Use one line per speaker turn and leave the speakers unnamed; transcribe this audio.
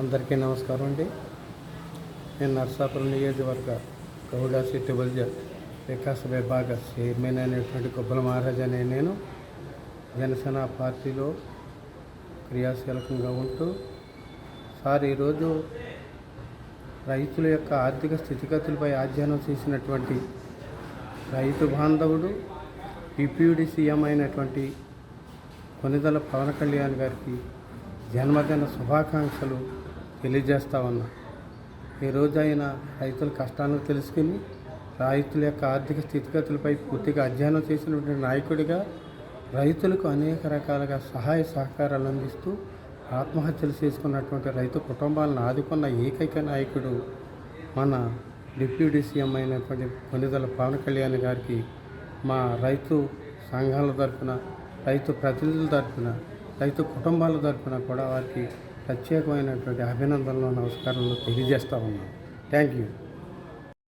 అందరికీ నమస్కారం అండి. నేను నర్సాపురం నియోజకవర్గ గౌడ సిట్టిబల్జ వికాస విభాగ చైర్మన్ అయినటువంటి గుబ్బల మహారాజ్ అనే నేను జనసేన పార్టీలో క్రియాశీలకంగా ఉంటూ ఈరోజు రైతుల యొక్క ఆర్థిక స్థితిగతులపై అధ్యయనం చేసినటువంటి రైతు బాంధవుడు డిప్యూటీ సీఎం అయినటువంటి కొనిదెల పవన్ కళ్యాణ్ గారికి జన్మదిన శుభాకాంక్షలు తెలియజేస్తా ఉన్నా. ఈరోజు ఆయన రైతుల కష్టాలను తెలుసుకుని రైతుల యొక్క ఆర్థిక స్థితిగతులపై పూర్తిగా అధ్యయనం చేసినటువంటి నాయకుడిగా రైతులకు అనేక రకాలుగా సహాయ సహకారాలు అందిస్తూ ఆత్మహత్యలు చేసుకున్నటువంటి రైతు కుటుంబాలను ఆదుకున్న ఏకైక నాయకుడు మన డిప్యూటీ సీఎం అయినటువంటి కొనిదెల పవన్ కళ్యాణ్ గారికి మా రైతు సంఘాల తరఫున, రైతు ప్రతినిధుల తరఫున, రైతు కుటుంబాల తరఫున కూడా వారికి ప్రత్యేకమైనటువంటి అభినందనలు, నమస్కారాలు తెలియజేస్తూ ఉన్నాను. Thank you.